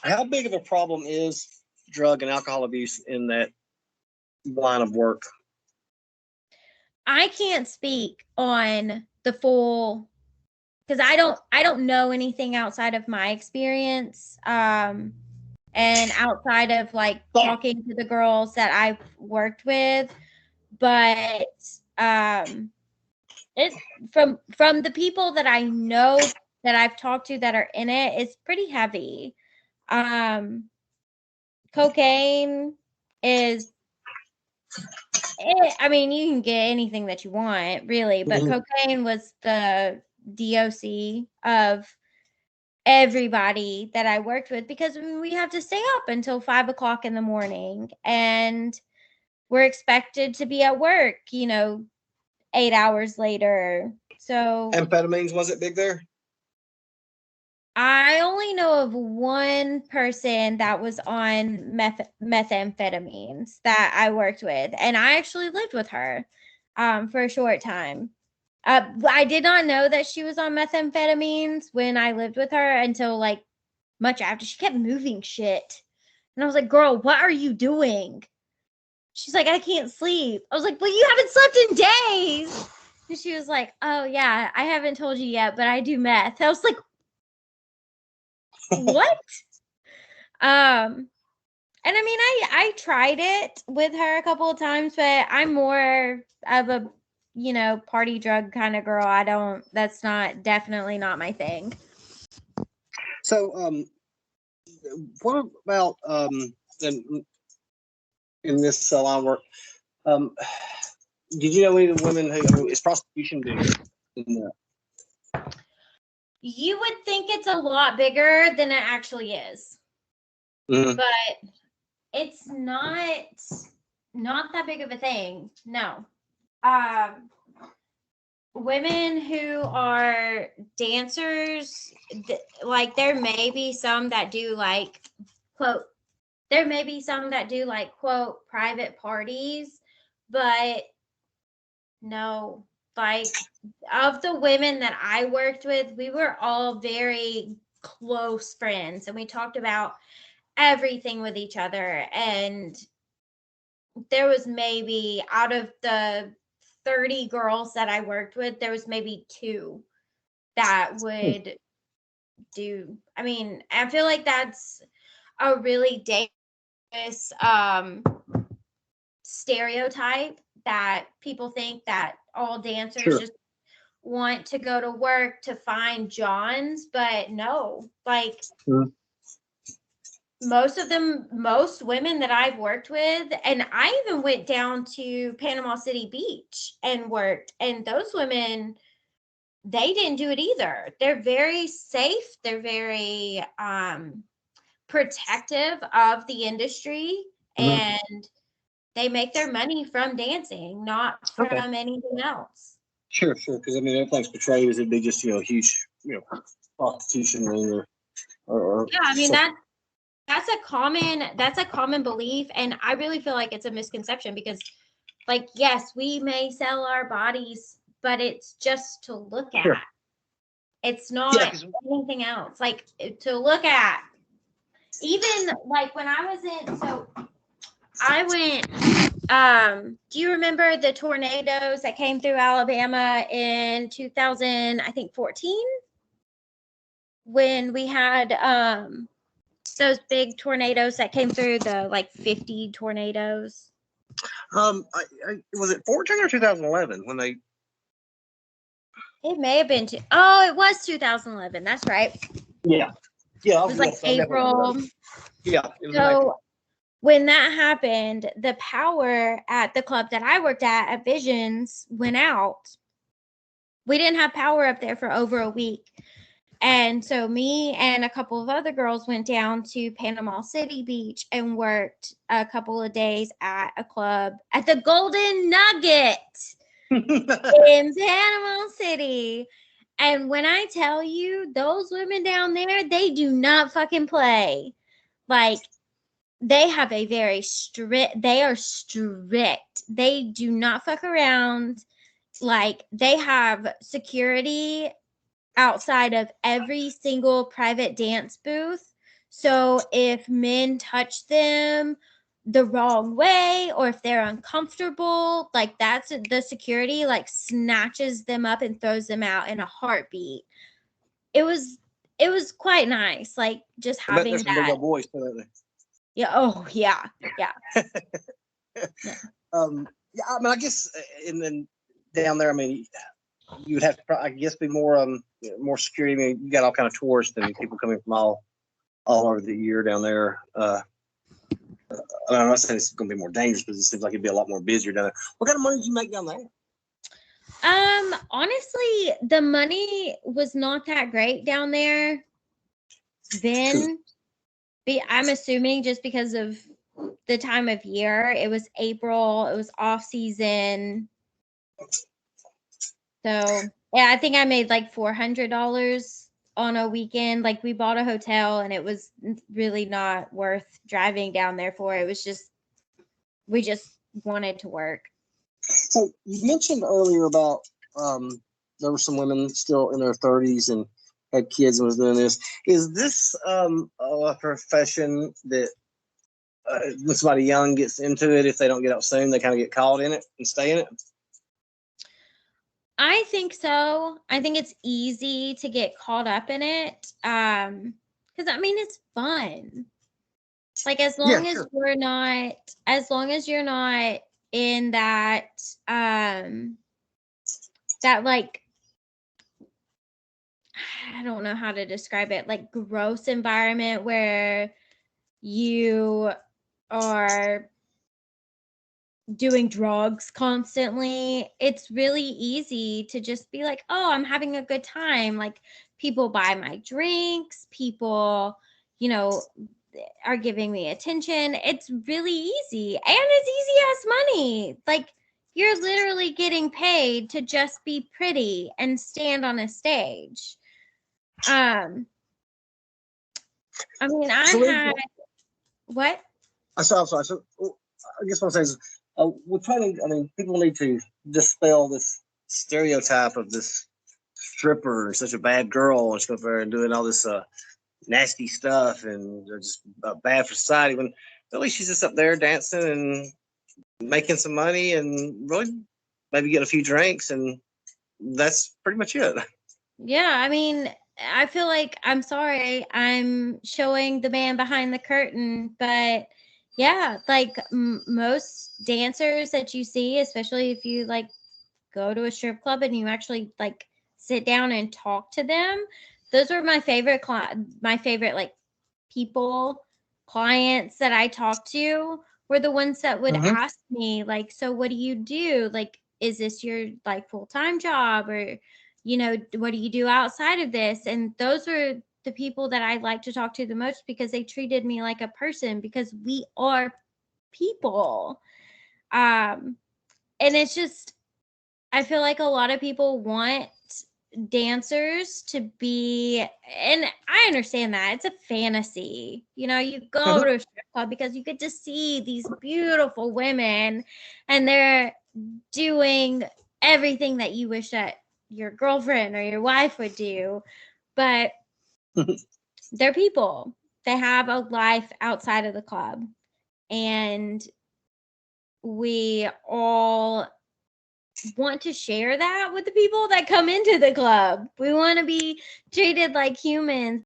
How big of a problem is drug and alcohol abuse in that line of work? I can't speak on the full, because I don't know anything outside of my experience, and outside of like talking to the girls that I've worked with, but it's from the people that I know that I've talked to that are in it, it's pretty heavy. Cocaine is, I mean, you can get anything that you want, really, but cocaine was the DOC of everybody that I worked with, because we have to stay up until 5 o'clock in the morning, and we're expected to be at work, 8 hours later. So amphetamines, was it big there? I only know of one person that was on methamphetamines that I worked with, and I actually lived with her for a short time. I did not know that she was on methamphetamines when I lived with her until like much after. She kept moving shit. And I was like, girl, what are you doing? She's like, I can't sleep. I was like, well, you haven't slept in days. And she was like, oh, yeah, I haven't told you yet, but I do meth. I was like, what? And I mean, I tried it with her a couple of times, but I'm more of a, party drug kind of girl. That's definitely not my thing. So, what about, in this line of work, did you know any of the women who, is prostitution big in that? You would think it's a lot bigger than it actually is. But it's not that big of a thing. No. Women who are dancers, like there may be some that do like, quote, quote, private parties, but no, like of the women that I worked with, we were all very close friends, and we talked about everything with each other. And there was maybe, out of the 30 girls that I worked with, there was maybe 2 that would do. I mean, I feel like that's a really dangerous stereotype, that people think that all dancers just want to go to work to find Johns, but no, like most women that I've worked with, and I even went down to Panama City Beach and worked, and those women, they didn't do it either. They're very safe. They're very protective of the industry, and they make their money from dancing, not from anything else. Sure. Because I mean, everything's portrayed as it'd be just a huge prostitution ring or yeah. I mean that's a common belief, and I really feel like it's a misconception, because, like, yes, we may sell our bodies, but it's just to look at. It's not anything else. Like, to look at. Even like when I went, do you remember the tornadoes that came through Alabama in 2014? When we had those big tornadoes that came through, the like 50 tornadoes. Was it 14 or 2011 when they? It may have been. It was 2011. That's right. Yeah. It was like April. Yeah. So when that happened, the power at the club that I worked at Visions, went out. We didn't have power up there for over a week. And so me and a couple of other girls went down to Panama City Beach and worked a couple of days at a club at the Golden Nugget in Panama City. And when I tell you, those women down there, they do not fucking play. Like, they have a very they are strict. They do not fuck around. Like, they have security outside of every single private dance booth. So if men touch them the wrong way, or if they're uncomfortable, like that's the security like snatches them up and throws them out in a heartbeat. It was quite nice, like just I bet having there's some big that. old boys too, aren't Yeah. Oh yeah. Yeah. they? Yeah. Yeah, I mean, I guess, and then down there, I mean, you would have to, I guess, be more security. I mean, you got all kind of tourists and people coming from all over the year down there. I'm not saying it's going to be more dangerous, but it seems like it'd be a lot more busier down there. What kind of money did you make down there? Honestly, the money was not that great down there. Then, I'm assuming just because of the time of year. It was April. It was off season. So yeah, I think I made like $400 on a weekend. Like we bought a hotel, and it was really not worth driving down there for. It was just we just wanted to work. So you mentioned earlier about there were some women still in their 30s and had kids and was doing this. Is this a profession that when somebody young gets into it, if they don't get out soon, they kind of get caught in it and stay in it? I think so. I think it's easy to get caught up in it. Because I mean it's fun. Like as long as you're not in that that like I don't know how to describe it, like gross environment where you are doing drugs constantly, it's really easy to just be like, oh, I'm having a good time. Like people buy my drinks, people, are giving me attention. It's really easy, and it's easy as money. Like you're literally getting paid to just be pretty and stand on a stage. I mean, what? I'm sorry. So I guess what I'm saying is, we're trying to. I mean, people need to dispel this stereotype of this stripper, such a bad girl, and stuff there, and doing all this nasty stuff, and just bad for society. When really she's just up there dancing and making some money, and really maybe get a few drinks, and that's pretty much it. Yeah, I mean, I feel like I'm sorry, I'm showing the man behind the curtain, but yeah, like most dancers that you see, especially if you like go to a strip club and you actually like sit down and talk to them, those were my favorite like people, clients that I talked to were the ones that would ask me like, so what do you do? Like, is this your like full-time job, or what do you do outside of this? And those are the people that I like to talk to the most, because they treated me like a person, because we are people. And it's just, I feel like a lot of people want dancers to be, and I understand that it's a fantasy. You go to a strip club because you get to see these beautiful women, and they're doing everything that you wish that your girlfriend or your wife would do. But they're people. They have a life outside of the club. And we all want to share that with the people that come into the club. We want to be treated like humans.